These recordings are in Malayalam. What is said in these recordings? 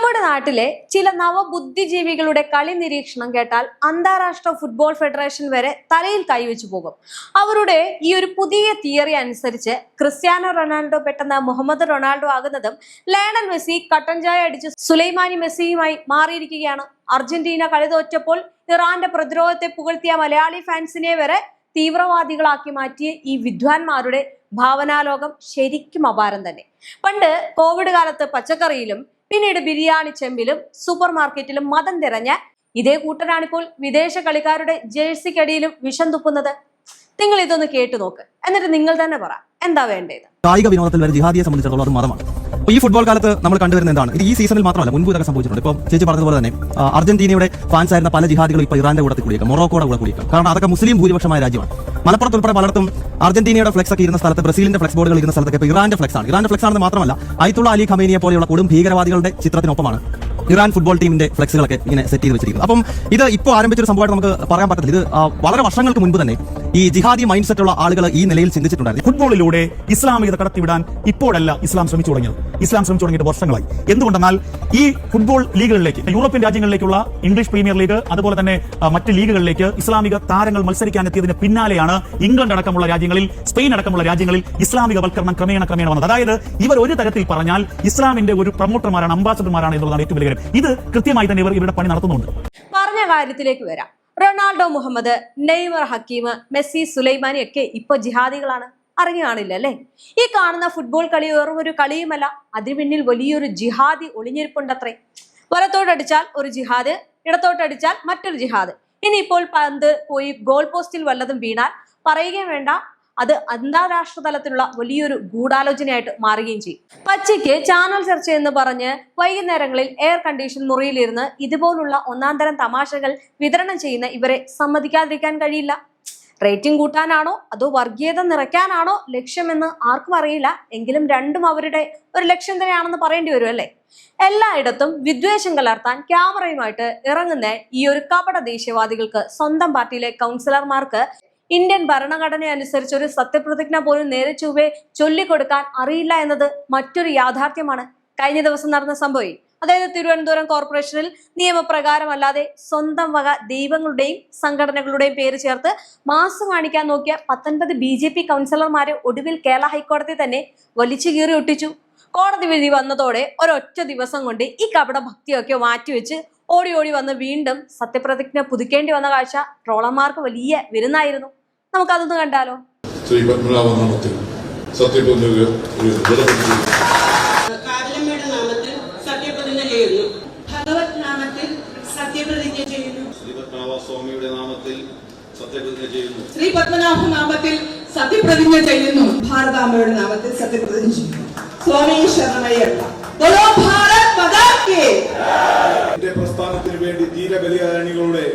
നമ്മുടെ നാട്ടിലെ ചില നവബുദ്ധിജീവികളുടെ കളി നിരീക്ഷണം കേട്ടാൽ അന്താരാഷ്ട്ര ഫുട്ബോൾ ഫെഡറേഷൻ വരെ തലയിൽ കൈവച്ചു പോകും. അവരുടെ ഈ ഒരു പുതിയ തിയറി അനുസരിച്ച് ക്രിസ്ത്യാനോ റൊണാൾഡോ പെട്ടെന്ന് മുഹമ്മദ് റൊണാൾഡോ ആകുന്നതും ലയണൽ മെസ്സി കട്ടൻ ചായ അടിച്ച് സുലൈമാനി മെസ്സിയുമായി മാറിയിരിക്കുകയാണ്. അർജന്റീന കളി തോറ്റപ്പോൾ ഇറാന്റെ പ്രതിരോധത്തെ പുകഴ്ത്തിയ മലയാളി ഫാൻസിനെ വരെ തീവ്രവാദികളാക്കി മാറ്റിയ ഈ വിദ്വാൻമാരുടെ ഭാവനാലോകം ശരിക്കും അപാരം തന്നെ. പണ്ട് കോവിഡ് കാലത്ത് പച്ചക്കറിയിലും പിന്നീട് ബിരിയാണി ചെമ്പിലും സൂപ്പർ മാർക്കറ്റിലും മതം തിരഞ്ഞ ഇതേ കൂട്ടരാണിപ്പോൾ വിദേശ കളിക്കാരുടെ ജേഴ്സിക്കടിയിലും വിഷം തുപ്പുന്നത്. നിങ്ങൾ ഇതൊന്ന് കേട്ടു നോക്ക്, എന്നിട്ട് നിങ്ങൾ തന്നെ പറ എന്താ വേണ്ടത്. കായിക വിനോദത്തിൽ വരെ ജിഹാദിയെ സംബന്ധിച്ചിടത്തോളം അത് മതമാണ്. ഈ ഫുട്ബോൾ കാലത്ത് നമ്മൾ കണ്ടുവരുന്ന എന്താണ്, ഇത് ഈ സീസണിൽ മാത്രമല്ല മുൻപ് ഇതൊക്കെ സംഭവിച്ചിട്ടുണ്ട്. ഇപ്പോൾ ചേച്ചി പറഞ്ഞതുപോലെ തന്നെ അർജന്റീനയുടെ ഫാൻസ് ആയിരുന്ന പല ജിഹാദികളും ഇപ്പോൾ ഇറാന്റെ കൂടെ കൂടിയേക്കാം, മൊറോക്കോയുടെ കൂടെ കൂടിയേക്കാം. കാരണം അതൊക്കെ മുസ്ലിം ഭൂരിപക്ഷമായ രാജ്യമാണ്. മലപ്പുറത്ത് ഉൾപ്പെടെ പലർത്തും അർജന്റീനയുടെ ഫ്ലെക്സ് ഒക്കെ ഇരുന്ന സ്ഥലത്ത്, ബ്രസീലിന്റെ ഫ്ലെക്സ് ബോർഡുകൾ ഇരുന്ന സ്ഥലത്തൊക്കെ ഇപ്പോൾ ഇറാന്റെ ഫ്ലെക്സ് ആണ്. ഇറാന്റെ ഫ്ലെക്സ് ആണെന്ന് മാത്രമല്ല, അയത്തുള്ള അലി ഖമേനിയെ പോലെയുള്ള കൊടും ഭീകരവാദികളുടെ ചിത്രത്തിനൊപ്പമാണ് ഇറാൻ ഫുട്ബോൾ ടീമിന്റെ ഫ്ലെക്സുകളൊക്കെ ഇങ്ങനെ സെറ്റ് ചെയ്ത് വെച്ചിരിക്കുന്നത്. അപ്പം ഇത് ഇപ്പോൾ ആരംഭിച്ചൊരു സംഭവമായിട്ട് നമുക്ക് പറയാൻ പറ്റത്തില്ല. ഇത് വളരെ വർഷങ്ങൾക്ക് മുൻപ് തന്നെ ഈ ജിഹാദി മൈൻഡ് സെറ്റ് ഉള്ള ആളുകൾ ഈ നിലയിൽ ചിന്തിച്ചിട്ടുണ്ടായിരുന്നു. ഫുട്ബോളിലൂടെ ഇസ്ലാമികത കടത്തിവിടാൻ ഇപ്പോഴല്ല ഇസ്ലാം ശ്രമിച്ചു തുടങ്ങിയത്. ഇസ്ലാം ശ്രമിച്ചു തുടങ്ങിയിട്ട് വർഷങ്ങളായി. എന്തുകൊണ്ടെന്നാൽ ഈ ഫുട്ബോൾ ലീഗുകളിലേക്ക്, യൂറോപ്യൻ രാജ്യങ്ങളിലേക്കുള്ള ഇംഗ്ലീഷ് പ്രീമിയർ ലീഗ്, അതുപോലെ തന്നെ മറ്റ് ലീഗുകളിലേക്ക് ഇസ്ലാമിക താരങ്ങൾ മത്സരിക്കാനെത്തിയതിന് പിന്നാലെയാണ് ഇംഗ്ലണ്ട് അടക്കമുള്ള രാജ്യങ്ങളിൽ, സ്പെയിൻ അടക്കമുള്ള രാജ്യങ്ങളിൽ ഇസ്ലാമികവൽക്കരണം ക്രമേണ വന്നത്. അതായത് ഇവർ ഒരു തരത്തിൽ പറഞ്ഞാൽ ഇസ്ലാമിന്റെ ഒരു പ്രൊമോട്ടർമാരാണ്, അംബാസഡർമാരാണ് എന്നുള്ളതാണ് ഏറ്റവും വലിയ കാര്യം. ഇത് കൃത്യമായി തന്നെ ഇവരുടെ പണി നടത്തുന്നുണ്ട്. പറഞ്ഞ കാര്യത്തിലേക്ക് വരാം. Ronaldo, Muhammad, Neymar, Hakim, Messi, Suleimani ഒക്കെ ഇപ്പൊ ജിഹാദികളാണ്. അറിഞ്ഞു കാണില്ല അല്ലെ? ഈ കാണുന്ന ഫുട്ബോൾ കളി വെറും ഒരു കളിയുമല്ല, അതിന് പിന്നിൽ വലിയൊരു ജിഹാദി ഒളിഞ്ഞിരിപ്പുണ്ടത്രേ. വലത്തോട്ടടിച്ചാൽ ഒരു ജിഹാദ്, ഇടത്തോട്ടടിച്ചാൽ മറ്റൊരു ജിഹാദ്. ഇനിയിപ്പോൾ പന്ത് പോയി ഗോൾ പോസ്റ്റിൽ വല്ലതും വീണാൽ പറയുകയും വേണ്ട, അത് അന്താരാഷ്ട്ര തലത്തിലുള്ള വലിയൊരു ഗൂഢാലോചനയായിട്ട് മാറുകയും ചെയ്യും. പച്ചയ്ക്ക് ചാനൽ ചർച്ച എന്ന് പറഞ്ഞ് വൈകുന്നേരങ്ങളിൽ എയർ കണ്ടീഷൻ മുറിയിലിരുന്ന് ഇതുപോലുള്ള ഒന്നാന്തരം തമാശകൾ വിതരണം ചെയ്യുന്ന ഇവരെ സമ്മതിക്കാതിരിക്കാൻ കഴിയില്ല. റേറ്റിംഗ് കൂട്ടാനാണോ അതോ വർഗീയത നിറയ്ക്കാനാണോ ലക്ഷ്യമെന്ന് ആർക്കും അറിയില്ല. എങ്കിലും രണ്ടും അവരുടെ ഒരു ലക്ഷ്യം തന്നെയാണെന്ന് പറയേണ്ടി വരും അല്ലേ? എല്ലായിടത്തും വിദ്വേഷം കലർത്താൻ ക്യാമറയുമായിട്ട് ഇറങ്ങുന്ന ഈ ഒരു കപട ദേശീയവാദികൾക്ക് സ്വന്തം പാർട്ടിയിലെ കൗൺസിലർമാർക്ക് ഇന്ത്യൻ ഭരണഘടന അനുസരിച്ച് ഒരു സത്യപ്രതിജ്ഞ പോലും നേരെ ചൊവ്വേ ചൊല്ലിക്കൊടുക്കാൻ അറിയില്ല എന്നത് മറ്റൊരു യാഥാർത്ഥ്യമാണ്. കഴിഞ്ഞ ദിവസം നടന്ന സംഭവം, അതായത് തിരുവനന്തപുരം കോർപ്പറേഷനിൽ നിയമപ്രകാരമല്ലാതെ സ്വന്തം വക ദൈവങ്ങളുടെയും സംഘടനകളുടെയും പേര് ചേർത്ത് മാസം കാണിക്കാൻ നോക്കിയ 19 BJP കൗൺസിലർമാരെ ഒടുവിൽ കേരള ഹൈക്കോടതി തന്നെ വലിച്ചു കീറി ഒട്ടിച്ചു. കോടതി വിധി വന്നതോടെ ഒരൊറ്റ ദിവസം കൊണ്ട് ഈ കപട ഭക്തിയൊക്കെ മാറ്റിവെച്ച് ഓടി ഓടി വന്ന് വീണ്ടും സത്യപ്രതിജ്ഞ പുതുക്കേണ്ടി വന്ന കാഴ്ച ട്രോളന്മാർക്ക് വലിയ വിരുന്നായിരുന്നു. നമുക്കതൊന്ന് കണ്ടാലോ. ശ്രീ പത്മനാഭനാമത്തിൽ സത്യപ്രതിജ്ഞ ചെയ്യുന്നു. ഭഗവത് നാമത്തിൽ സത്യപ്രതിജ്ഞ ചെയ്യുന്നു. ശ്രീ പത്മനാഭസ്വാമിയുടെ നാമത്തിൽ സത്യപ്രതിജ്ഞ ചെയ്യുന്നു. ശ്രീ പത്മനാഭ നാമത്തിൽ സത്യപ്രതിജ്ഞ ചെയ്യുന്നു. ഭാരതാംബയുടെ നാമത്തിൽ സത്യപ്രതിജ്ഞ ചെയ്യുന്നു. സ്വാമി ശരണമയ്യപ്പ. ബോലോ ഭാരത് മാതാ കി. എന്റെ പ്രസ്ഥാനത്തിന് വേണ്ടി ധീരബലിദാനികളുടെ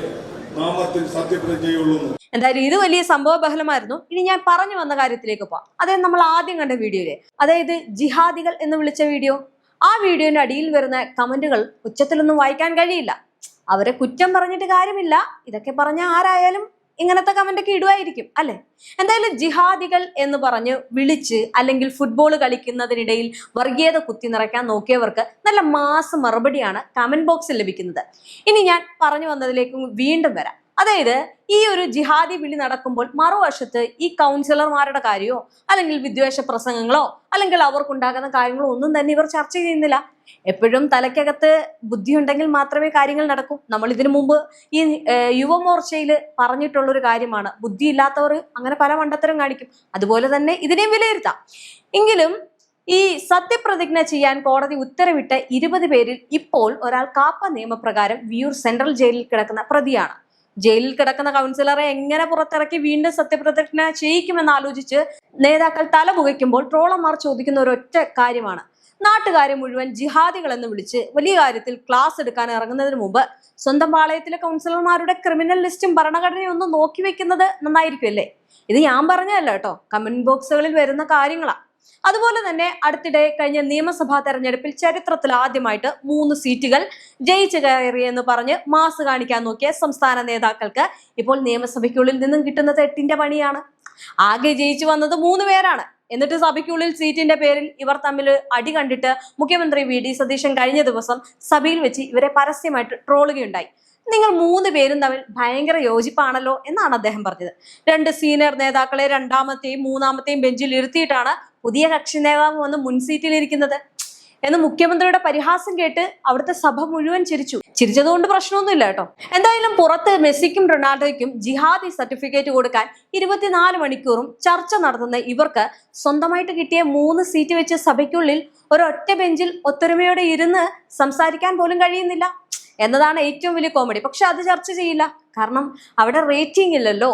നാമത്തിൽ സത്യപ്രതിജ്ഞ ചെയ്യുന്നു. എന്തായാലും ഇത് വലിയ സംഭവ ബഹലമായിരുന്നു. ഇനി ഞാൻ പറഞ്ഞു വന്ന കാര്യത്തിലേക്ക് പോവാം. അതായത് നമ്മൾ ആദ്യം കണ്ട വീഡിയോയിലെ, അതായത് ജിഹാദികൾ എന്ന് വിളിച്ച വീഡിയോ, ആ വീഡിയോന്റെ അടിയിൽ വരുന്ന കമന്റുകൾ ഉച്ചത്തിലൊന്നും വായിക്കാൻ കഴിയില്ല. അവരെ കുറ്റം പറഞ്ഞിട്ട് കാര്യമില്ല. ഇതൊക്കെ പറഞ്ഞ ആരായാലും ഇങ്ങനത്തെ കമന്റൊക്കെ ഇടുവായിരിക്കും അല്ലെ? എന്തായാലും ജിഹാദികൾ എന്ന് പറഞ്ഞ് വിളിച്ച് അല്ലെങ്കിൽ ഫുട്ബോൾ കളിക്കുന്നതിനിടയിൽ വർഗീയത കുത്തി നിറയ്ക്കാൻ നോക്കിയവർക്ക് നല്ല മാസ് മറുപടിയാണ് കമന്റ് ബോക്സിൽ ലഭിക്കുന്നത്. ഇനി ഞാൻ പറഞ്ഞു വന്നതിലേക്ക് വീണ്ടും വരാം. അതായത് ഈ ഒരു ജിഹാദി വിളി നടക്കുമ്പോൾ മറുവശത്ത് ഈ കൗൺസിലർമാരുടെ കാര്യമോ അല്ലെങ്കിൽ വിദ്വേഷ പ്രസംഗങ്ങളോ അല്ലെങ്കിൽ അവർക്കുണ്ടാകുന്ന കാര്യങ്ങളോ ഒന്നും തന്നെ ഇവർ ചർച്ച ചെയ്യുന്നില്ല. എപ്പോഴും തലയ്ക്കകത്ത് ബുദ്ധിയുണ്ടെങ്കിൽ മാത്രമേ കാര്യങ്ങൾ നടക്കൂ. നമ്മൾ ഇതിനു മുമ്പ് ഈ യുവമോർച്ചയിൽ പറഞ്ഞിട്ടുള്ളൊരു കാര്യമാണ്, ബുദ്ധിയില്ലാത്തവർ അങ്ങനെ പല മണ്ടത്തരം കാണിക്കും. അതുപോലെ തന്നെ ഇതിനെയും വിലയിരുത്താം. എങ്കിലും ഈ സത്യപ്രതിജ്ഞ ചെയ്യാൻ കോടതി ഉത്തരവിട്ട 20 പേരിൽ ഇപ്പോൾ ഒരാൾ കാപ്പ നിയമപ്രകാരം വിയൂർ സെൻട്രൽ ജയിലിൽ കിടക്കുന്ന പ്രതിയാണ്. ജയിലിൽ കിടക്കുന്ന കൗൺസിലറെ എങ്ങനെ പുറത്തിറക്കി വീണ്ടും സത്യപ്രതിജ്ഞ ചെയ്യിക്കുമെന്ന് ആലോചിച്ച് നേതാക്കൾ തലപുകയ്ക്കുമ്പോൾ ട്രോളന്മാർ ചോദിക്കുന്ന ഒരൊറ്റ കാര്യമാണ്, നാട്ടുകാരെ മുഴുവൻ ജിഹാദികൾ എന്ന് വിളിച്ച് വലിയ കാര്യത്തിൽ ക്ലാസ് എടുക്കാൻ ഇറങ്ങുന്നതിന് മുമ്പ് സ്വന്തം പാളയത്തിലെ കൗൺസിലർമാരുടെ ക്രിമിനൽ ലിസ്റ്റും ഭരണഘടനയും ഒന്ന് നോക്കി വെക്കുന്നത് നന്നായിരിക്കും അല്ലേ? ഇത് ഞാൻ പറഞ്ഞതല്ല കേട്ടോ, കമന്റ് ബോക്സുകളിൽ വരുന്ന കാര്യങ്ങളാണ്. അതുപോലെ തന്നെ അടുത്തിടെ കഴിഞ്ഞ നിയമസഭാ തെരഞ്ഞെടുപ്പിൽ ചരിത്രത്തിൽ ആദ്യമായിട്ട് 3 സീറ്റുകൾ ജയിച്ചു കയറി എന്ന് പറഞ്ഞ് മാസ് കാണിക്കാൻ നോക്കിയ സംസ്ഥാന നേതാക്കൾക്ക് ഇപ്പോൾ നിയമസഭയ്ക്കുള്ളിൽ നിന്നും കിട്ടുന്നത് 8ന്റെ പണിയാണ്. ആകെ ജയിച്ചു വന്നത് 3 പേരാണ്. എന്നിട്ട് സഭയ്ക്കുള്ളിൽ സീറ്റിന്റെ പേരിൽ ഇവർ തമ്മിൽ അടി കണ്ടിട്ട് മുഖ്യമന്ത്രി വി ഡി സതീശൻ കഴിഞ്ഞ ദിവസം സഭയിൽ വെച്ച് ഇവരെ പരസ്യമായിട്ട് ട്രോളുകയുണ്ടായി. നിങ്ങൾ 3 പേരും തമ്മിൽ ഭയങ്കര യോജിപ്പാണല്ലോ എന്നാണ് അദ്ദേഹം പറഞ്ഞത്. 2 സീനിയർ നേതാക്കളെ 2ാമത്തെയും 3ാമത്തെയും ബെഞ്ചിൽ ഇരുത്തിയിട്ടാണ് പുതിയ കക്ഷി നേതാവ് വന്ന് മുൻസീറ്റിൽ ഇരിക്കുന്നത് എന്ന് മുഖ്യമന്ത്രിയുടെ പരിഹാസം കേട്ട് അവിടുത്തെ സഭ മുഴുവൻ ചിരിച്ചതുകൊണ്ട് പ്രശ്നമൊന്നുമില്ല കേട്ടോ. എന്തായാലും പുറത്ത് മെസ്സിക്കും റൊണാൾഡോയ്ക്കും ജിഹാദി സർട്ടിഫിക്കറ്റ് കൊടുക്കാൻ 24 മണിക്കൂറും ചർച്ച നടത്തുന്ന ഇവർക്ക് സ്വന്തമായിട്ട് കിട്ടിയ 3 സീറ്റ് വെച്ച് സഭയ്ക്കുള്ളിൽ ഒരൊറ്റ ബെഞ്ചിൽ ഒത്തൊരുമയോടെ ഇരുന്ന് സംസാരിക്കാൻ പോലും കഴിയുന്നില്ല എന്നതാണ് ഏറ്റവും വലിയ കോമഡി. പക്ഷെ അത് ചർച്ച ചെയ്യില്ല, കാരണം അവിടെ റേറ്റിംഗ് ഇല്ലല്ലോ.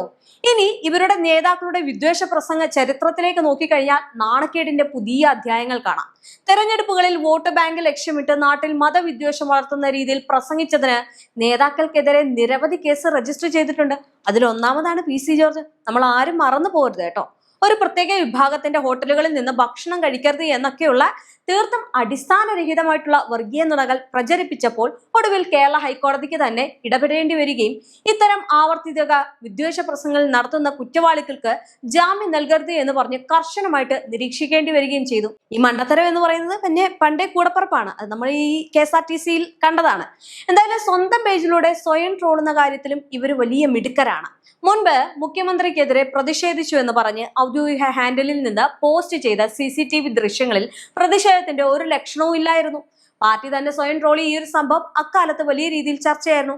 ഇനി ഇവരുടെ നേതാക്കളുടെ വിദ്വേഷ പ്രസംഗ ചരിത്രത്തിലേക്ക് നോക്കിക്കഴിഞ്ഞാൽ നാണക്കേടിന്റെ പുതിയ അധ്യായങ്ങൾ കാണാം. തെരഞ്ഞെടുപ്പുകളിൽ വോട്ട് ബാങ്ക് ലക്ഷ്യമിട്ട് നാട്ടിൽ മതവിദ്വേഷം വളർത്തുന്ന രീതിയിൽ പ്രസംഗിച്ചതിന് നേതാക്കൾക്കെതിരെ നിരവധി കേസ് രജിസ്റ്റർ ചെയ്തിട്ടുണ്ട്. അതിലൊന്നാമതാണ് PC ജോർജ്. നമ്മൾ ആരും മറന്നു പോകരുത് കേട്ടോ. ഒരു പ്രത്യേക വിഭാഗത്തിന്റെ ഹോട്ടലുകളിൽ നിന്ന് ഭക്ഷണം കഴിക്കരുത് എന്നൊക്കെയുള്ള തീർത്തും അടിസ്ഥാനരഹിതമായിട്ടുള്ള വർഗീയ നുണകൾ പ്രചരിപ്പിച്ചപ്പോൾ ഒടുവിൽ കേരള ഹൈക്കോടതിക്ക് തന്നെ ഇടപെടേണ്ടി വരികയും ഇത്തരം ആവർത്തിത വിദ്വേഷ പ്രസംഗങ്ങൾ നടത്തുന്ന കുറ്റവാളികൾക്ക് ജാമ്യം നൽകരുത് എന്ന് പറഞ്ഞ് കർശനമായിട്ട് നിരീക്ഷിക്കേണ്ടി വരികയും ചെയ്തു. ഈ മണ്ടത്തരം എന്ന് പറയുന്നത് പിന്നെ പണ്ടേ കൂടപ്പറപ്പാണ്. അത് നമ്മൾ ഈ KSRTCയിൽ കണ്ടതാണ്. എന്തായാലും സ്വന്തം പേജിലൂടെ സ്വയം ട്രോളുന്ന കാര്യത്തിലും ഇവർ വലിയ മിടുക്കരാണ്. മുൻപ് മുഖ്യമന്ത്രിക്കെതിരെ പ്രതിഷേധിച്ചു എന്ന് പറഞ്ഞ് ഔദ്യോഗിക ഹാൻഡിലിൽ നിന്ന് പോസ്റ്റ് ചെയ്ത CCTV ദൃശ്യങ്ങളിൽ പ്രതിഷേധത്തിന്റെ ഒരു ലക്ഷണവും ഇല്ലായിരുന്നു. പാർട്ടി തന്നെ സ്വയം ട്രോളി ഈ ഒരു സംഭവം അക്കാലത്ത് വലിയ രീതിയിൽ ചർച്ചയായിരുന്നു.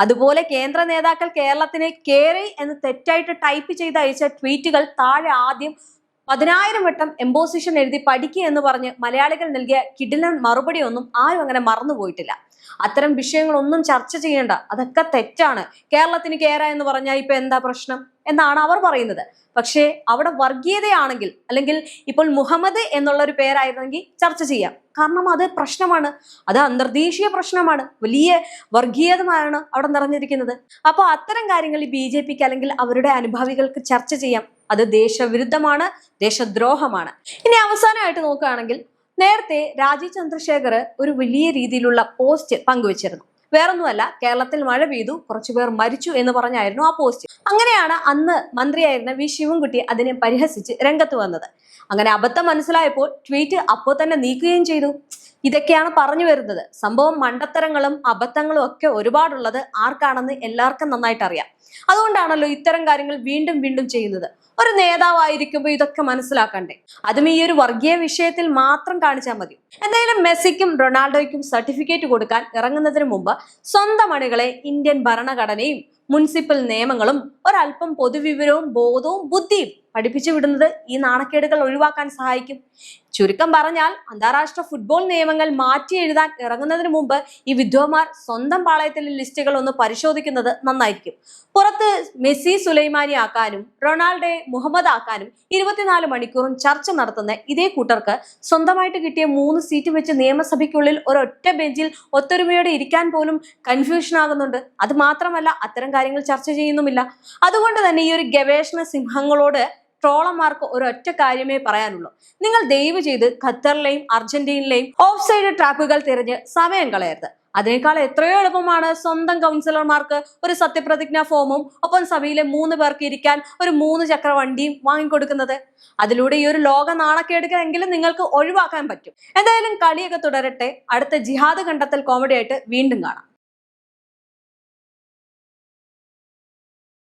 അതുപോലെ കേന്ദ്ര നേതാക്കൾ കേരളത്തിനെ കേറി എന്ന് തെറ്റായിട്ട് ടൈപ്പ് ചെയ്ത് അയച്ച ട്വീറ്റുകൾ താഴെ ആദ്യം 10,000 വട്ടം എംബോസിഷൻ എഴുതി പഠിക്കുക എന്ന് പറഞ്ഞ് മലയാളികൾ നൽകിയ കിടിലൻ മറുപടി ഒന്നും ആരും അങ്ങനെ മറന്നുപോയിട്ടില്ല. അത്തരം വിഷയങ്ങളൊന്നും ചർച്ച ചെയ്യേണ്ട, അതൊക്കെ തെറ്റാണ്. കേരളത്തിന് കേര എന്ന് പറഞ്ഞാൽ ഇപ്പൊ എന്താ പ്രശ്നം എന്നാണ് അവർ പറയുന്നത്. പക്ഷേ അവിടെ വർഗീയതയാണെങ്കിൽ, അല്ലെങ്കിൽ ഇപ്പോൾ മുഹമ്മദ് എന്നുള്ള ഒരു പേരായിരുന്നെങ്കിൽ ചർച്ച ചെയ്യാം. കാരണം അത് പ്രശ്നമാണ്, അത് അന്തർദേശീയ പ്രശ്നമാണ്, വലിയ വർഗീയതമാണ് അവിടെ നിറഞ്ഞിരിക്കുന്നത്. അപ്പോൾ അത്തരം കാര്യങ്ങൾ ഈ BJPക്ക് അല്ലെങ്കിൽ അവരുടെ അനുഭാവികൾക്ക് ചർച്ച ചെയ്യാം. അത് ദേശവിരുദ്ധമാണ്, ദേശദ്രോഹമാണ്. ഇനി അവസാനമായിട്ട് നോക്കുകയാണെങ്കിൽ, നേരത്തെ രാജീവ് ചന്ദ്രശേഖർ ഒരു വലിയ രീതിയിലുള്ള പോസ്റ്റ് പങ്കുവച്ചിരുന്നു. വേറൊന്നുമല്ല, കേരളത്തിൽ മഴ പെയ്തു, കുറച്ചുപേർ മരിച്ചു എന്ന് പറഞ്ഞായിരുന്നു ആ പോസ്റ്റ്. അങ്ങനെയാണ് അന്ന് മന്ത്രിയായിരുന്ന V ശിവൻകുട്ടി അതിനെ പരിഹസിച്ച് രംഗത്ത് വന്നത്. അങ്ങനെ അബദ്ധം മനസ്സിലായപ്പോൾ ട്വീറ്റ് അപ്പോൾ തന്നെ നീക്കുകയും ചെയ്തു. ഇതൊക്കെയാണ് പറഞ്ഞു വരുന്നത്. സംഭവം മണ്ടത്തരങ്ങളും അബദ്ധങ്ങളും ഒക്കെ ഒരുപാടുള്ളത് ആർക്കാണെന്ന് എല്ലാവർക്കും നന്നായിട്ട് അറിയാം. അതുകൊണ്ടാണല്ലോ ഇത്തരം കാര്യങ്ങൾ വീണ്ടും വീണ്ടും ചെയ്യുന്നത്. ഒരു നേതാവായിരിക്കുമ്പോൾ ഇതൊക്കെ മനസ്സിലാക്കണ്ടേ? അതും ഈ ഒരു വർഗീയ വിഷയത്തിൽ മാത്രം കാണിച്ചാൽ മതി. എന്തായാലും മെസ്സിക്കും റൊണാൾഡോയ്ക്കും സർട്ടിഫിക്കറ്റ് കൊടുക്കാൻ ഇറങ്ങുന്നതിന് മുമ്പ് സ്വന്തം അണികളെ ഇന്ത്യൻ ഭരണഘടനയും മുനിസിപ്പൽ നിയമങ്ങളും ഒരല്പം പൊതുവിവരവും ബോധവും ബുദ്ധിയും പഠിപ്പിച്ചു വിടുന്നത് ഈ നാണക്കേടുകൾ ഒഴിവാക്കാൻ സഹായിക്കും. ചുരുക്കം പറഞ്ഞാൽ, അന്താരാഷ്ട്ര ഫുട്ബോൾ നിയമങ്ങൾ മാറ്റി എഴുതാൻ ഇറങ്ങുന്നതിന് മുമ്പ് ഈ വിദ്വാൻമാർ സ്വന്തം പാളയത്തിലെ ലിസ്റ്റുകൾ ഒന്ന് പരിശോധിക്കുന്നത് നന്നായിരിക്കും. പുറത്ത് മെസ്സി സുലൈമാനി ആക്കാനും റൊണാൾഡോയെ മുഹമ്മദ് ആക്കാനും 24 മണിക്കൂറും ചർച്ച നടത്തുന്ന ഇതേ കൂട്ടർക്ക് സ്വന്തമായിട്ട് കിട്ടിയ 3 സീറ്റ് വെച്ച് നിയമസഭയ്ക്കുള്ളിൽ ഒരൊറ്റ ബെഞ്ചിൽ ഒത്തൊരുമയോടെ ഇരിക്കാൻ പോലും കൺഫ്യൂഷൻ ആകുന്നുണ്ട്. അത് മാത്രമല്ല, അത്തരം കാര്യങ്ങൾ ചർച്ച ചെയ്യുന്നുമില്ല. അതുകൊണ്ട് തന്നെ ഈ ഒരു ഗവേഷണ സിംഹങ്ങളോട് ട്രോളന്മാർക്ക് ഒരൊറ്റ കാര്യമേ പറയാനുള്ളൂ. നിങ്ങൾ ദയവ് ചെയ്ത് ഖത്തറിലെയും അർജന്റീനയിലെയും ഓഫ് സൈഡ് ട്രാപ്പുകൾ തിരഞ്ഞ് സമയം കളയരുത്. അതിനേക്കാൾ എത്രയോ എളുപ്പമാണ് സ്വന്തം കൗൺസിലർമാർക്ക് ഒരു സത്യപ്രതിജ്ഞാ ഫോമും ഒപ്പം സഭയിലെ 3 പേർക്ക് ഇരിക്കാൻ ഒരു 3 ചക്ര വണ്ടിയും വാങ്ങിക്കൊടുക്കുന്നത്. അതിലൂടെ ഈ ഒരു ലോക നാണക്കേടുകളെങ്കിലും നിങ്ങൾക്ക് ഒഴിവാക്കാൻ പറ്റും. എന്തായാലും കളിയൊക്കെ തുടരട്ടെ. അടുത്ത ജിഹാദ് കണ്ടെത്തൽ കോമഡി ആയിട്ട് വീണ്ടും കാണാം.